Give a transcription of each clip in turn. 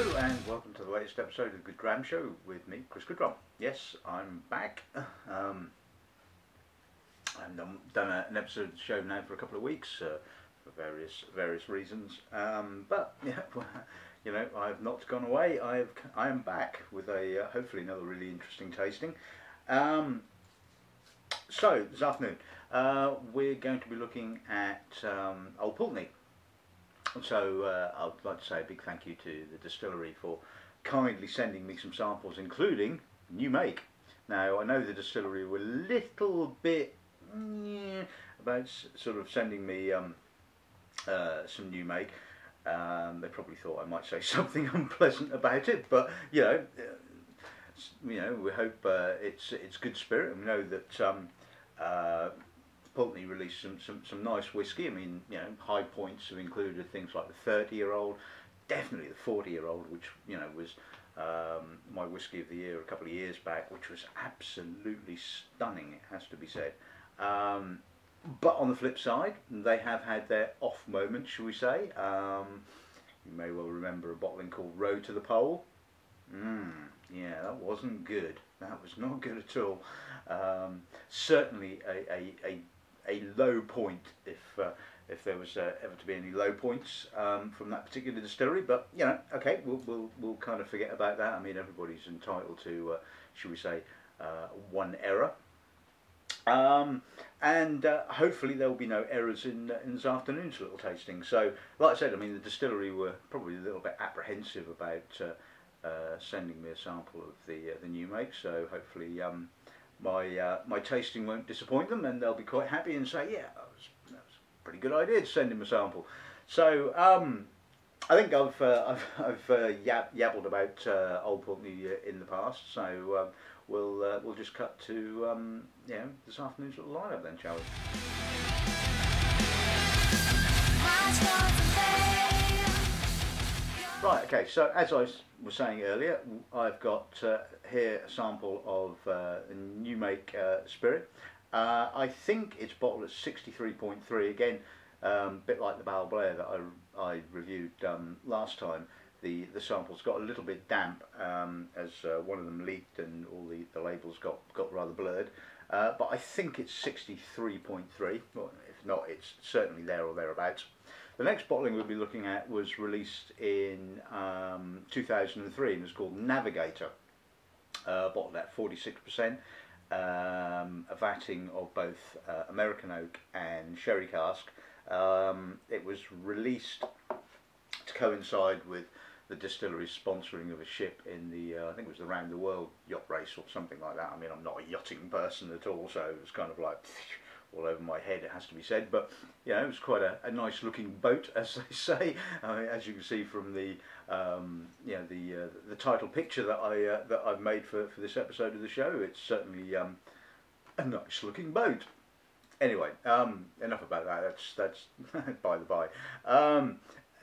Hello and welcome to the latest episode of the Good Dram Show with me, Chris Goodrum. Yes, I'm back. I've done an episode of the show now for a couple of weeks for various reasons. But yeah, you know, I've not gone away. I am back with a hopefully another really interesting tasting. So this afternoon we're going to be looking at Old Pulteney. So I'd like to say a big thank you to the distillery for kindly sending me some samples, including new make. Now I know the distillery were a little bit about sort of sending me some new make. They probably thought I might say something unpleasant about it, but you know, we hope it's good spirit, and we know that Pulteney released some nice whiskey. I mean, you know, high points have included things like the 30-year-old, definitely the 40-year-old, which you know was my whiskey of the year a couple of years back, which was absolutely stunning, it has to be said. But on the flip side, they have had their off moments, shall we say. You may well remember a bottling called Road to the Pole. Yeah, that wasn't good. That was not good at all. Certainly a low point, if there was ever to be any low points from that particular distillery. But you know, okay, we'll kind of forget about that. I mean, everybody's entitled to, shall we say, one error. And hopefully there will be no errors in this afternoon's little tasting. So, like I said, I mean, the distillery were probably a little bit apprehensive about sending me a sample of the new make. So hopefully my tasting won't disappoint them, and they'll be quite happy and say, yeah, that was a pretty good idea to send him a sample. So I think I've yabbled about Old Pulteney in the past. So we'll just cut to this afternoon's little lineup then, shall we? Right, okay, so as I was saying earlier, I've got here a sample of a new make spirit. I think it's bottled at 63.3, again, a bit like the Bal Blair that I reviewed last time. The sample's got a little bit damp as one of them leaked and all the labels got rather blurred. But I think it's 63.3, well, if not, it's certainly there or thereabouts. The next bottling we'll be looking at was released in 2003 and it's called Navigator, bottled at 46%, a vatting of both American oak and sherry cask. It was released to coincide with the distillery's sponsoring of a ship in the, I think it was the Round the World yacht race or something like that. I mean, I'm not a yachting person at all, so it was kind of like all over my head, it has to be said. But you know, it was quite a nice looking boat, as they say. As you can see from the the title picture that I've made for this episode of the show, it's certainly a nice looking boat. Anyway, enough about that. That's by the by.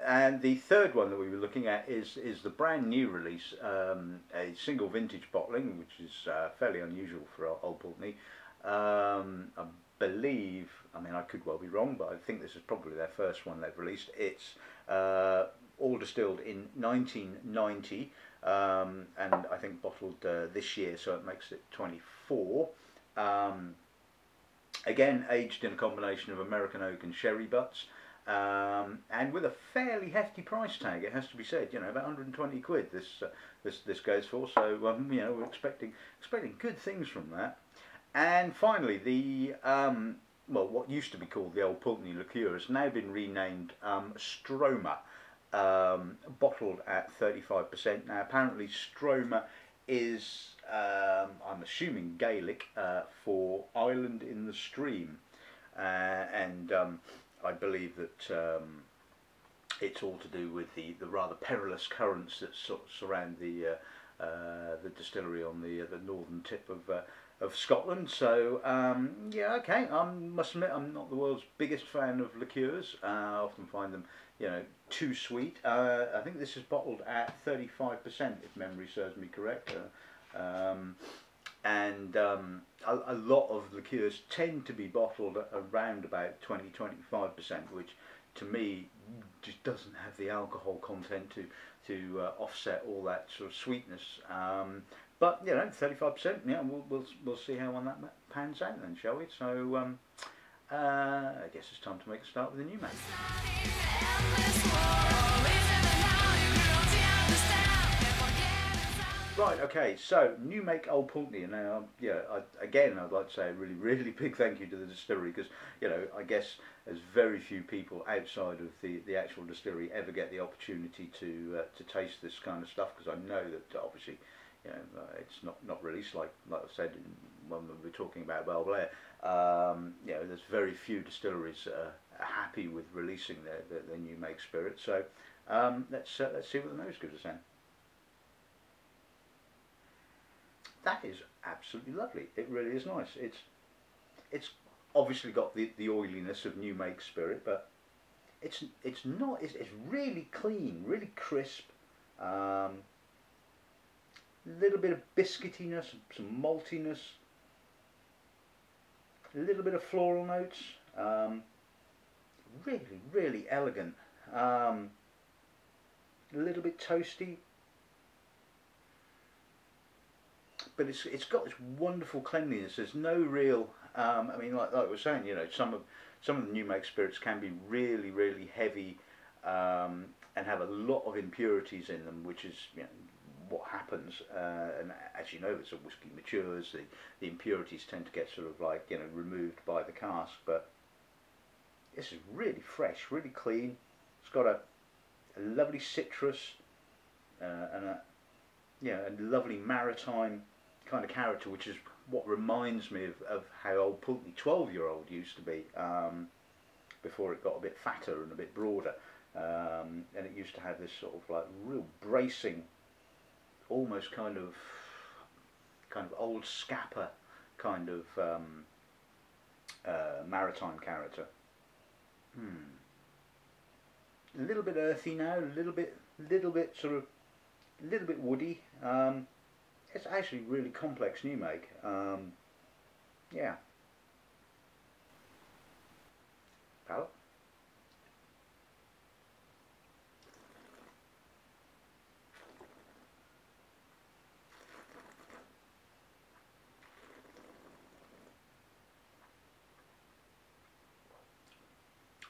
And the third one that we were looking at is the brand new release, a single vintage bottling, which is fairly unusual for Old Pulteney. I believe, I mean, I could well be wrong, but I think this is probably their first one they've released. It's all distilled in 1990 and I think bottled this year, so it makes it 24. Again, aged in a combination of American oak and sherry butts. And with a fairly hefty price tag, it has to be said. You know, about 120 quid this goes for. So you know, we're expecting good things from that. And finally, the well, what used to be called the Old Pulteney Liqueur has now been renamed Stroma, bottled at 35%. Now, apparently, Stroma is, I'm assuming, Gaelic for island in the stream, and I believe that it's all to do with the rather perilous currents that sort of surround the distillery on the northern tip of Scotland. So yeah, okay. I must admit, I'm not the world's biggest fan of liqueurs. I often find them, you know, too sweet. I think this is bottled at 35%, if memory serves me correct. And a lot of liqueurs tend to be bottled at around about 20-25%, which to me, just doesn't have the alcohol content to offset all that sort of sweetness. But you know, 35%. Yeah, we'll see how on that pans out then, shall we? So I guess it's time to make a start with the new make. Right, okay, so new make Old Pulteney. Now, yeah, again, I'd like to say a really, really big thank you to the distillery, because, you know, I guess there's very few people outside of the actual distillery ever get the opportunity to taste this kind of stuff, because I know that obviously, you know, it's not released like I said when we were talking about Belvedere. You know, there's very few distilleries are happy with releasing their new make spirit. So let's see what the nose gives us then. That is absolutely lovely. It really is nice. It's obviously got the oiliness of new make spirit, but it's not. It's really clean, really crisp. Little bit of biscuitiness, some maltiness, a little bit of floral notes. Really, really elegant. A little bit toasty. But it's got this wonderful cleanliness. There's no real. I mean, like we were saying, you know, some of the new make spirits can be really, really heavy and have a lot of impurities in them, which is, you know, what happens. And as you know, as a whiskey matures, the impurities tend to get sort of like, you know, removed by the cask. But this is really fresh, really clean. It's got a lovely citrus and a lovely maritime kind of character, which is what reminds me of how Old Pulteney 12-year-old used to be before it got a bit fatter and a bit broader, and it used to have this sort of like real bracing, almost kind of old Scapper kind of maritime character. A little bit earthy now, a little bit sort of, a little bit woody. It's actually really complex new make. Yeah. Palate.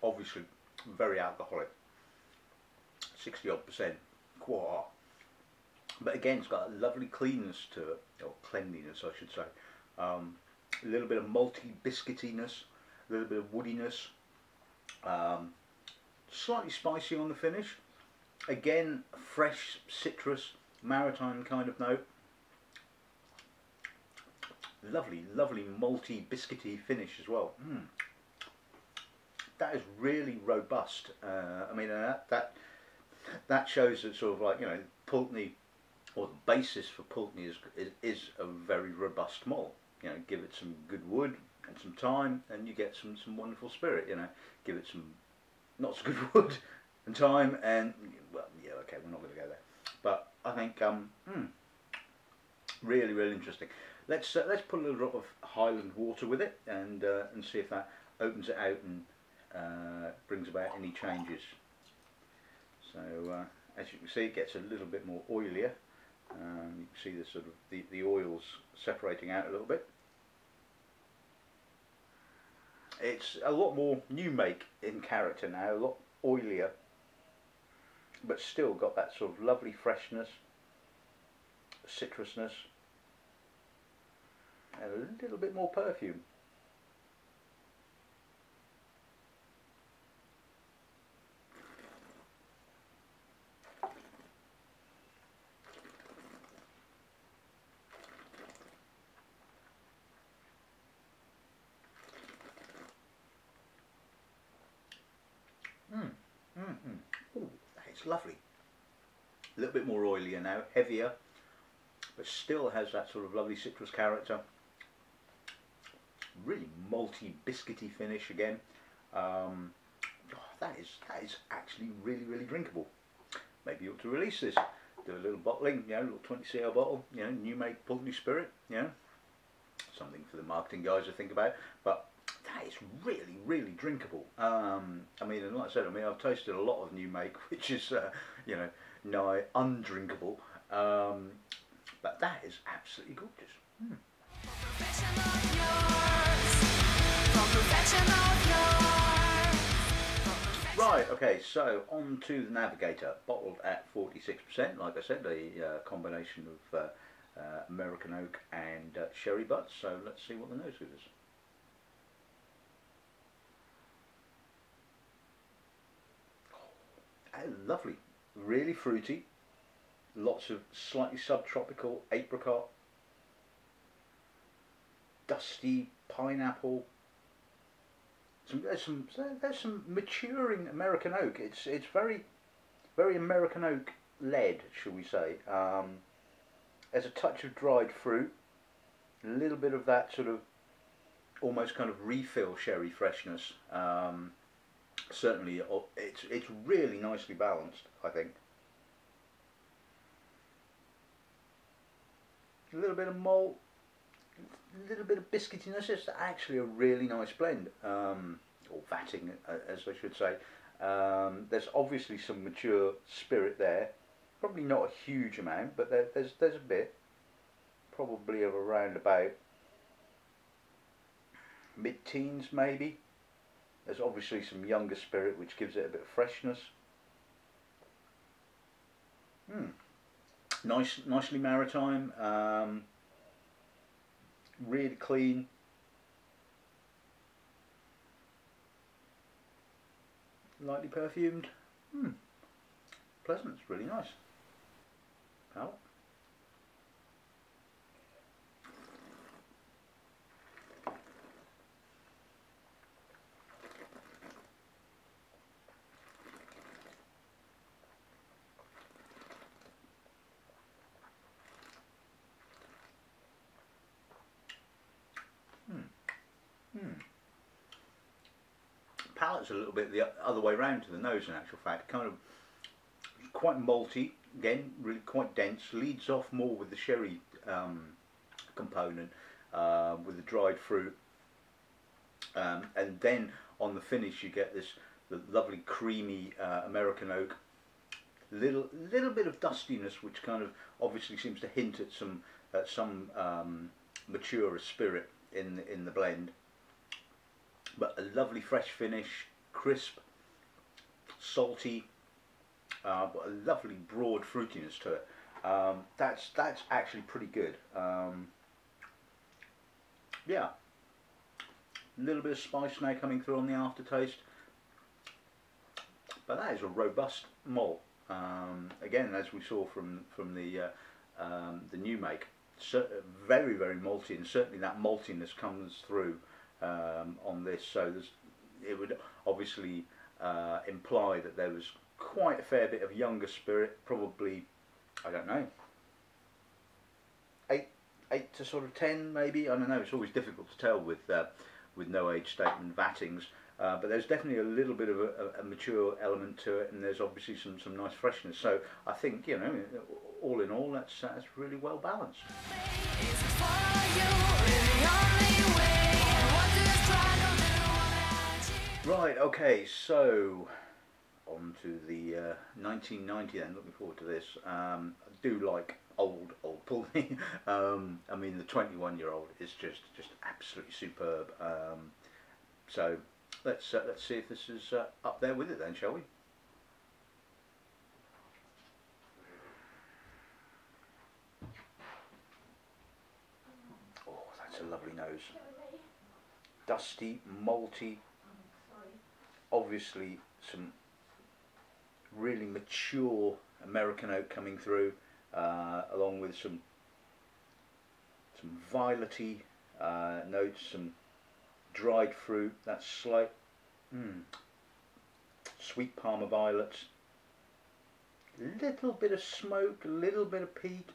Obviously very alcoholic, 60-odd%, quite. But again, it's got a lovely cleanness to it, or cleanliness I should say. A little bit of malty biscuitiness, a little bit of woodiness, slightly spicy on the finish. Again, fresh citrus, maritime kind of note. Lovely, lovely malty biscuity finish as well. That is really robust. I mean, that shows that sort of like, you know, Pulteney, or the basis for Pulteney is a very robust malt. You know, give it some good wood and some time, and you get some wonderful spirit. You know, give it some not so good wood and time, and well, yeah, okay, we're not going to go there. But I think really, really interesting. Let's put a little drop of Highland water with it, and see if that opens it out and brings about any changes. So as you can see, it gets a little bit more oilier. You can see the sort of the oils separating out a little bit. It's a lot more new make in character now, a lot oilier, but still got that sort of lovely freshness, citrusness, and a little bit more perfume. Ooh, it's lovely. A little bit more oilier now, heavier, but still has that sort of lovely citrus character. Really malty, biscuity finish again. That is actually really, really drinkable. Maybe you ought to release this. Do a little bottling, you know, a little 20cl bottle, you know, new make Pulteney spirit, you know. Something for the marketing guys to think about. But that is really, really drinkable. I mean, and like I said, I mean, I've tasted a lot of new make, which is, you know, nigh undrinkable. But that is absolutely gorgeous. Right, okay, so on to the Navigator, bottled at 46%. Like I said, a combination of American oak and sherry butts. So let's see what the nose gives us. Oh, lovely, really fruity. Lots of slightly subtropical apricot, dusty pineapple. There's some maturing American oak. It's very American oak led, shall we say. There's a touch of dried fruit, a little bit of that sort of almost kind of refill sherry freshness. Certainly, it's really nicely balanced, I think. A little bit of malt, a little bit of biscuitiness. It's actually a really nice blend, or vatting, as I should say. There's obviously some mature spirit there. Probably not a huge amount, but there's a bit. Probably of around about mid-teens, maybe. There's obviously some younger spirit, which gives it a bit of freshness. Nicely maritime, really clean. Lightly perfumed. Pleasant, it's really nice. Palate. Palate's a little bit the other way round to the nose in actual fact, kind of quite malty, again really quite dense, leads off more with the sherry component, with the dried fruit, and then on the finish you get the lovely creamy American oak, little bit of dustiness which kind of obviously seems to hint at some maturer spirit in the blend. But a lovely fresh finish, crisp, salty, but a lovely broad fruitiness to it. That's actually pretty good. Yeah, a little bit of spice now coming through on the aftertaste, but that is a robust malt. Again, as we saw from the new make, very malty, and certainly that maltiness comes through on this. So it would obviously imply that there was quite a fair bit of younger spirit, probably, I don't know, 8 to sort of 10 maybe. I don't know. It's always difficult to tell with no age statement vattings, but there's definitely a little bit of a mature element to it, and there's obviously some nice freshness. So I think, you know, all in all, that's really well balanced. Right, okay, so on to the 1990 then, looking forward to this. I do like old Pulteney. I mean, the 21-year-old is just absolutely superb. So let's see if this is up there with it then, shall we? Oh, that's a lovely nose. Dusty, malty. Obviously some really mature American oak coming through, along with some violety notes, some dried fruit, that slight sweet Parma violets, a little bit of smoke, a little bit of peat,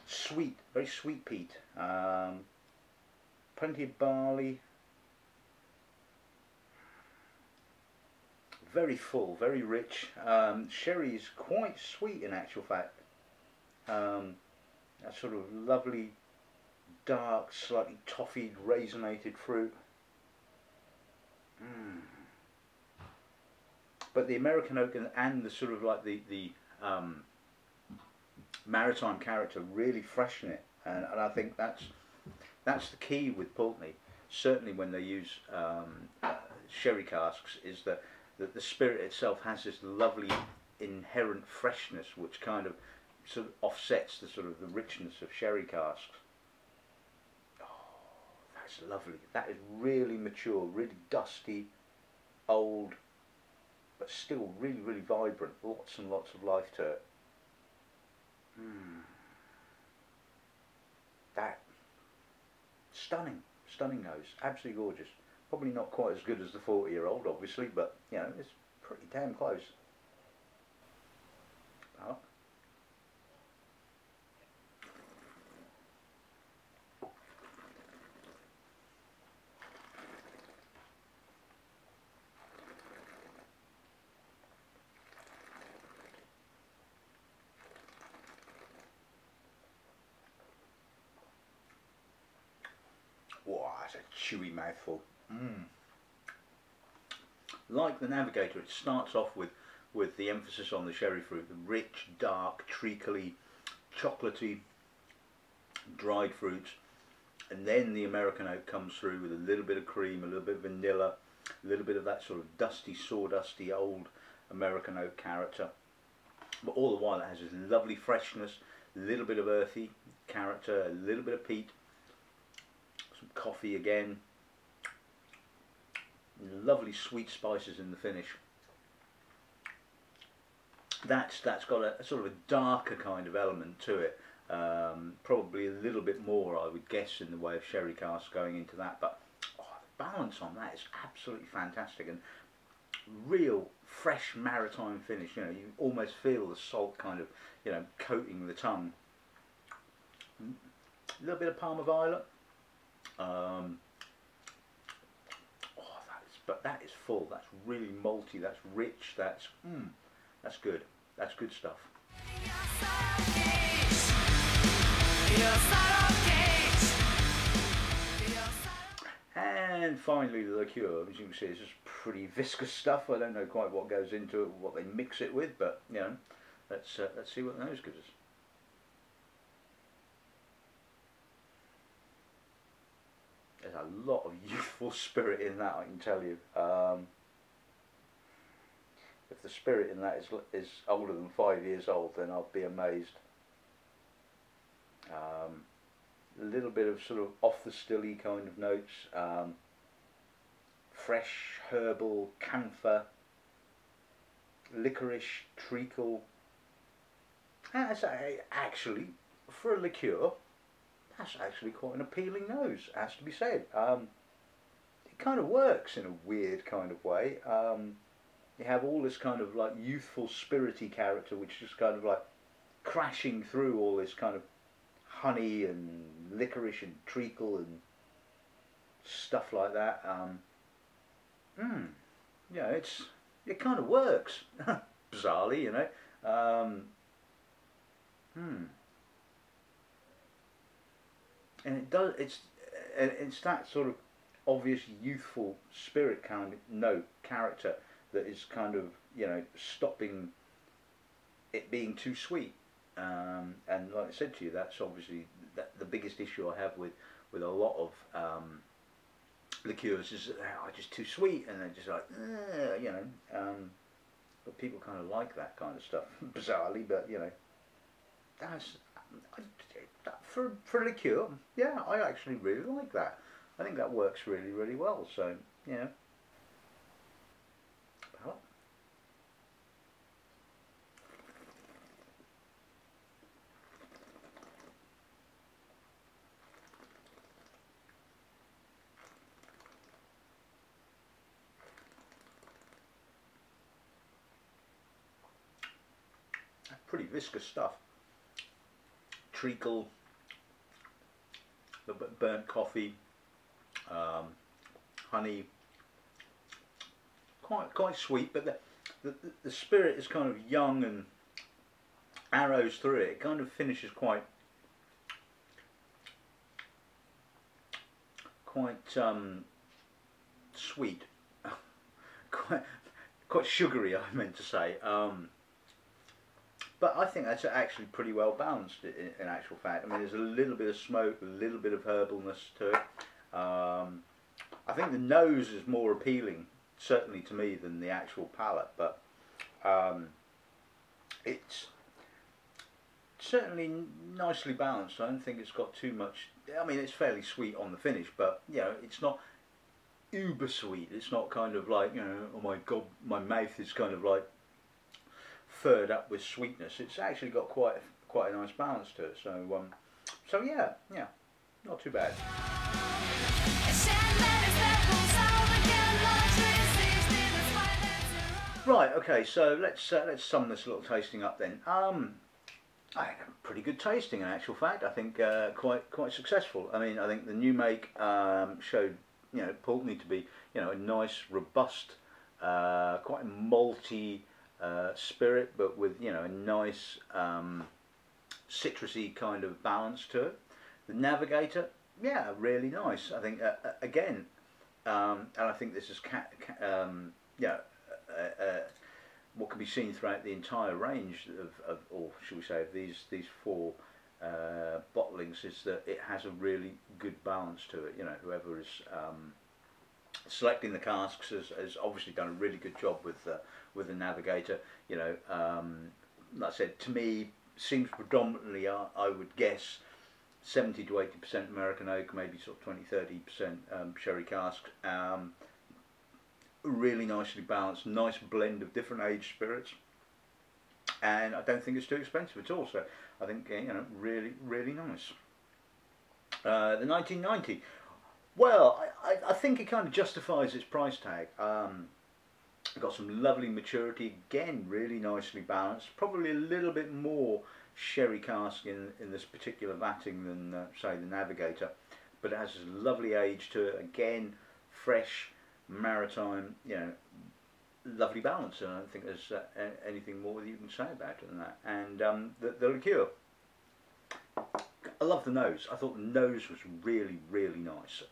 sweet, very sweet peat, plenty of barley. Very full, very rich. Sherry is quite sweet in actual fact. That sort of lovely, dark, slightly toffeed, raisinated fruit. but the American oak and the sort of like the maritime character really freshen it, and I think that's the key with Pulteney. Certainly when they use sherry casks, is that the spirit itself has this lovely inherent freshness, which kind of sort of offsets the sort of the richness of sherry casks. Oh, that's lovely. That is really mature, really dusty, old, but still really, really vibrant. Lots and lots of life to it. That stunning, stunning nose, absolutely gorgeous. Probably not quite as good as the 40-year-old, obviously, but you know, it's pretty damn close. Oh. Wow, that's a chewy mouthful. Like the Navigator, it starts off with the emphasis on the sherry fruit, the rich, dark, treacly, chocolatey, dried fruits, and then the American oak comes through with a little bit of cream, a little bit of vanilla, a little bit of that sort of dusty, sawdusty old American oak character. But all the while it has this lovely freshness, a little bit of earthy character, a little bit of peat, some coffee again, lovely sweet spices in the finish. That's got a sort of a darker kind of element to it, probably a little bit more, I would guess, in the way of sherry cask going into that, but oh, the balance on that is absolutely fantastic, and real fresh maritime finish. You know, you almost feel the salt kind of, you know, coating the tongue. A little bit of Palm of Islay. But that is full. That's really malty. That's rich. That's good. That's good stuff. And finally, the liqueur. As you can see, it's just pretty viscous stuff. I don't know quite what goes into it, what they mix it with, but you know, let's see what the nose gives us. There's a lot of youthful spirit in that, I can tell you. If the spirit in that is older than 5 years old, then I'll be amazed. A little bit of sort of off the stilly kind of notes, fresh, herbal, camphor, licorice, treacle. That's actually, for a liqueur, that's actually quite an appealing nose, has to be said. It kind of works in a weird kind of way. You have all this kind of like youthful, spirity character, which is kind of like crashing through all this kind of honey and licorice and treacle and stuff like that. Yeah, it kind of works, bizarrely, you know. And it does. It's that sort of obvious youthful spirit kind of note character that is kind of, you know, stopping it being too sweet. And like I said to you, that's obviously the biggest issue I have with a lot of liqueurs, is that they are just too sweet and they're just like, you know. But people kind of like that kind of stuff, bizarrely. But you know, for a liqueur, yeah, I actually really like that. I think that works really, really well. So you know. Pretty viscous stuff. Treacle, burnt coffee, honey. Quite sweet, but the spirit is kind of young and arrows through it. It kind of finishes quite sweet, quite quite sugary, I meant to say. But I think that's actually pretty well balanced in actual fact. I mean, there's a little bit of smoke, a little bit of herbalness to it. I think the nose is more appealing, certainly to me, than the actual palate. But it's certainly nicely balanced. I don't think it's got too much. I mean, it's fairly sweet on the finish, but you know, it's not uber sweet. It's not kind of like, you know, oh my god, my mouth is kind of like furred up with sweetness. It's actually got quite a nice balance to it. So yeah, not too bad. Right, okay, so let's sum this little tasting up then. I had a pretty good tasting in actual fact. I think quite successful. I mean, I think the new make showed, you know, Pulteney to be, you know, a nice, robust, quite malty spirit, but with, you know, a nice citrusy kind of balance to it. The Navigator, yeah, really nice. I think again, and I think this is what can be seen throughout the entire range of or should we say, of these four bottlings, is that it has a really good balance to it. You know, whoever is selecting the casks has obviously done a really good job with the Navigator. You know, like I said, to me, seems predominantly, I would guess, 70 to 80% American oak, maybe sort of 20-30% sherry casks. Really nicely balanced, nice blend of different age spirits, and I don't think it's too expensive at all. So I think, you know, really nice. The 1990, well, I think it kind of justifies its price tag. Got some lovely maturity, again, really nicely balanced. Probably a little bit more sherry cask in this particular vatting than say the Navigator, but it has this lovely age to it. Again, fresh, maritime, you know, lovely balance, and I don't think there's anything more that you can say about it than that. And the liqueur, I love the nose. I thought the nose was really nice.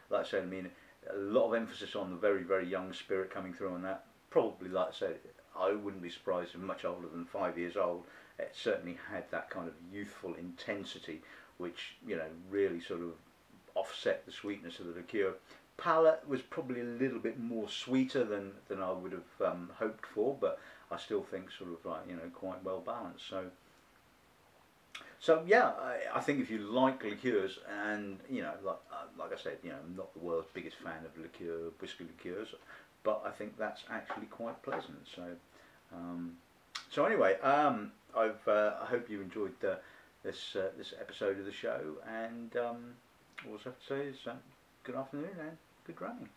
Like I said, I mean, a lot of emphasis on the very young spirit coming through on that. Probably, like I said, I wouldn't be surprised if much older than 5 years old. It certainly had that kind of youthful intensity, which, you know, really sort of offset the sweetness of the liqueur. Palate was probably a little bit more sweeter than I would have hoped for, but I still think sort of like, you know, quite well balanced. So yeah, I think if you like liqueurs, and you know, like I said, you know, I'm not the world's biggest fan of whiskey liqueurs, but I think that's actually quite pleasant. So anyway, I hope you enjoyed this episode of the show, and all I have to say is good afternoon and good dramming.